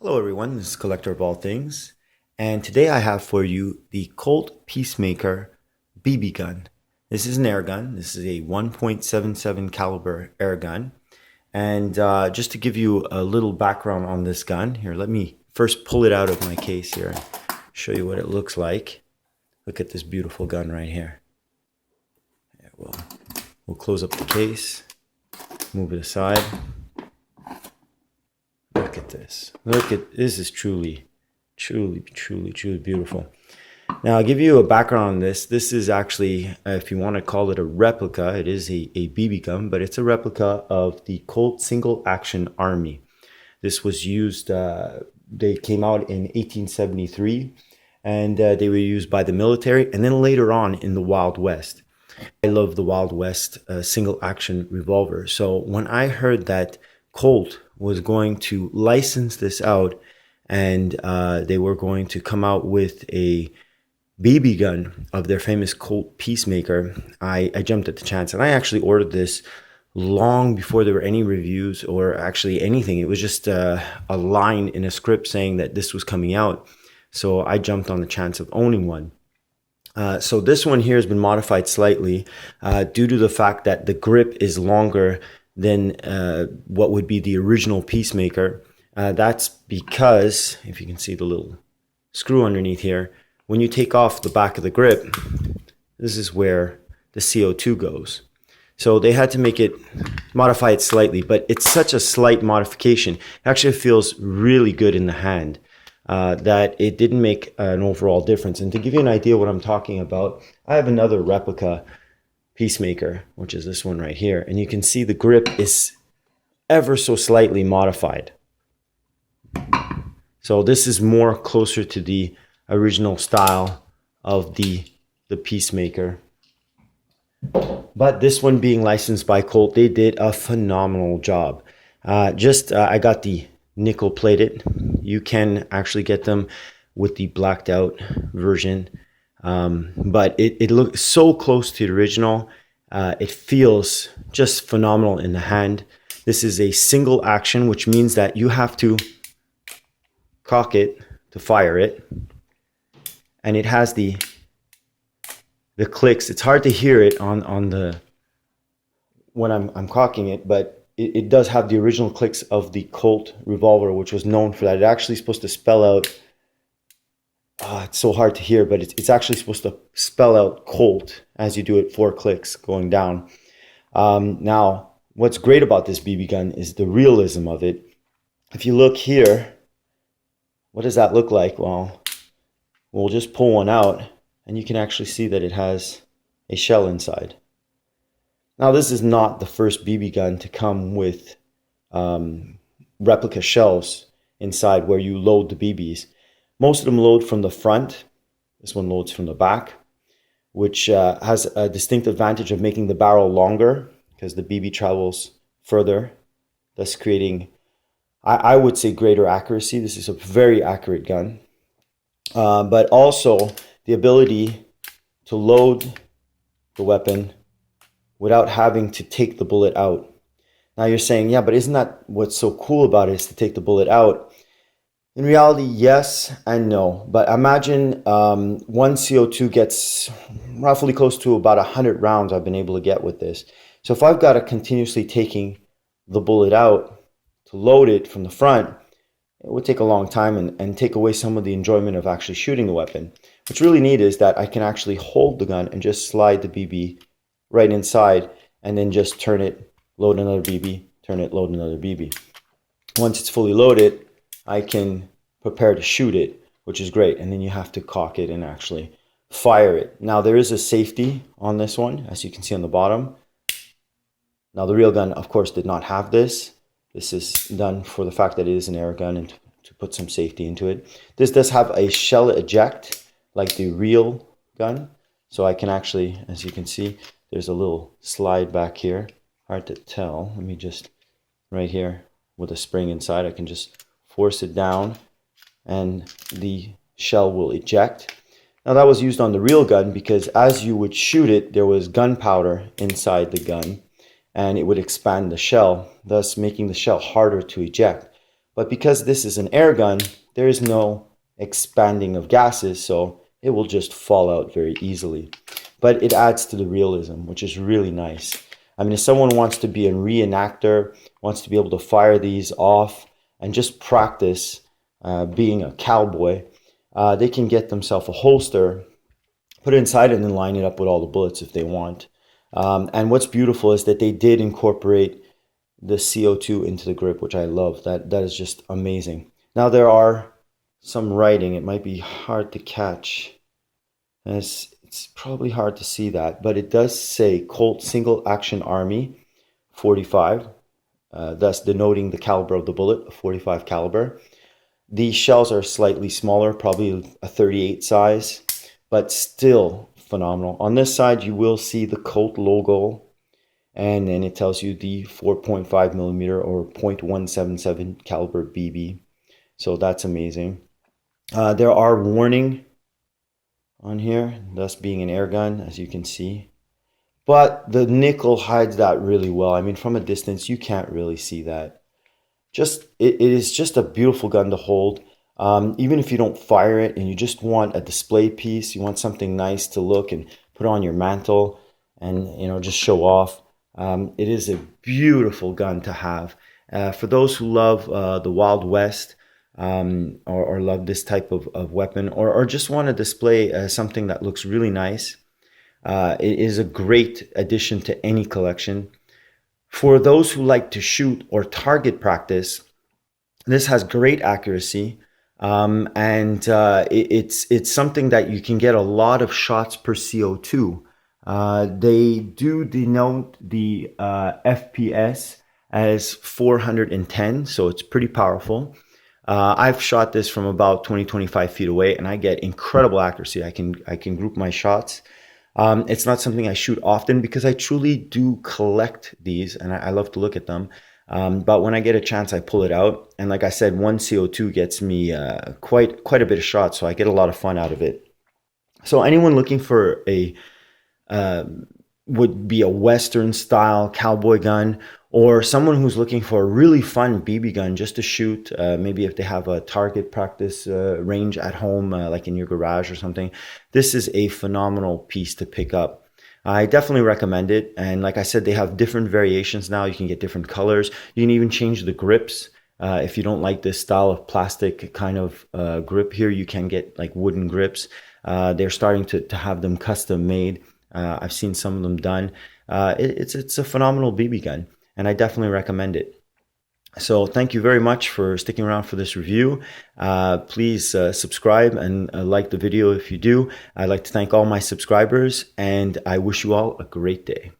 Hello everyone, this is Collector of All Things, and today I have for you the Colt Peacemaker BB gun. This is an air gun. This is a 1.77 caliber air gun. And just to give you a little background on this gun, here, let me first pull it out of my case here and show you what it looks like. Look at this beautiful gun right here. Yeah, we'll close up the case, move it aside. Look at this. This is truly beautiful. Now I'll give you a background on this. This is actually, if you want to call it a replica, it is a BB gun, but it's a replica of the Colt Single Action Army. This was used, they came out in 1873, and they were used by the military, and then later on in the Wild West. I love the Wild West single action revolver. So when I heard that Colt was going to license this out and they were going to come out with a BB gun of their famous Colt Peacemaker, I jumped at the chance, and I actually ordered this long before there were any reviews or actually anything. It was just a line in a script saying that this was coming out. So I jumped on the chance of owning one. So this one here has been modified slightly due to the fact that the grip is longer than what would be the original Peacemaker. That's because, if you can see the little screw underneath here, when you take off the back of the grip, this is where the CO2 goes. So they had to modify it slightly, but it's such a slight modification. It actually feels really good in the hand that it didn't make an overall difference. And to give you an idea what I'm talking about, I have another replica Peacemaker, which is this one right here, and you can see the grip is ever so slightly modified. So this is more closer to the original style of the Peacemaker. But this one being licensed by Colt, they did a phenomenal job. I got the nickel plated. You can actually get them with the blacked out version. But it looks so close to the original. It feels just phenomenal in the hand. This is a single action, which means that you have to cock it to fire it. And it has the clicks. It's hard to hear it when I'm cocking it, but it does have the original clicks of the Colt revolver, which was known for that. It's actually supposed to spell out, it's so hard to hear, but it's actually supposed to spell out Colt as you do it 4 clicks going down. Now, what's great about this BB gun is the realism of it. If you look here, what does that look like? Well, we'll just pull one out, and you can actually see that it has a shell inside. Now, this is not the first BB gun to come with replica shells inside where you load the BBs. Most of them load from the front. This one loads from the back, which has a distinct advantage of making the barrel longer because the BB travels further, thus creating, I would say, greater accuracy. This is a very accurate gun. But also the ability to load the weapon without having to take the bullet out. Now you're saying, yeah, but isn't that what's so cool about it, is to take the bullet out? In reality, yes and no. But imagine one CO2 gets roughly close to about 100 rounds I've been able to get with this. So if I've got to continuously taking the bullet out to load it from the front, it would take a long time and take away some of the enjoyment of actually shooting the weapon. What's really neat is that I can actually hold the gun and just slide the BB right inside and then just turn it, load another BB, turn it, load another BB. Once it's fully loaded, I can prepare to shoot it, which is great. And then you have to cock it and actually fire it. Now there is a safety on this one, as you can see on the bottom. Now the real gun, of course, did not have this. This is done for the fact that it is an air gun and to put some safety into it. This does have a shell eject like the real gun. So I can actually, as you can see, there's a little slide back here. Hard to tell. Let me just, right here with a spring inside, I can just force it down and the shell will eject. Now that was used on the real gun because as you would shoot it, there was gunpowder inside the gun and it would expand the shell, thus making the shell harder to eject. But because this is an air gun, there is no expanding of gases, so it will just fall out very easily. But it adds to the realism, which is really nice. I mean, if someone wants to be a reenactor, wants to be able to fire these off and just practice being a cowboy, they can get themselves a holster, put it inside it, and then line it up with all the bullets if they want. And what's beautiful is that they did incorporate the CO2 into the grip, which I love. That is just amazing. Now there are some writing. It might be hard to catch. It's probably hard to see that, but it does say Colt Single Action Army 45, thus denoting the caliber of the bullet, a 45 caliber. These shells are slightly smaller, probably a 38 size, but still phenomenal. On this side, you will see the Colt logo, and then it tells you the 4.5 millimeter or 0.177 caliber BB. So that's amazing. There are warning on here, thus being an air gun, as you can see. But the nickel hides that really well. I mean, from a distance, you can't really see that. It is just a beautiful gun to hold. Even if you don't fire it and you just want a display piece, you want something nice to look and put on your mantle and, you know, just show off. It is a beautiful gun to have. For those who love the Wild West, or love this type of weapon, or just want to display something that looks really nice, it is a great addition to any collection. For those who like to shoot or target practice, this has great accuracy, and it's something that you can get a lot of shots per CO2. They do denote the FPS as 410, so it's pretty powerful. I've shot this from about 20-25 feet away, and I get incredible accuracy. I can group my shots. It's not something I shoot often because I truly do collect these, and I love to look at them. But when I get a chance, I pull it out. And like I said, one CO2 gets me quite a bit of shots, so I get a lot of fun out of it. So anyone looking for a would be a Western style cowboy gun, or someone who's looking for a really fun BB gun just to shoot, maybe if they have a target practice range at home, like in your garage or something, this is a phenomenal piece to pick up. I definitely recommend it. And like I said, they have different variations now. You can get different colors. You can even change the grips. If you don't like this style of plastic kind of grip here, you can get like wooden grips. They're starting to have them custom made. I've seen some of them done. It's a phenomenal BB gun, and I definitely recommend it. So thank you very much for sticking around for this review. Please subscribe and like the video if you do. I'd like to thank all my subscribers, and I wish you all a great day.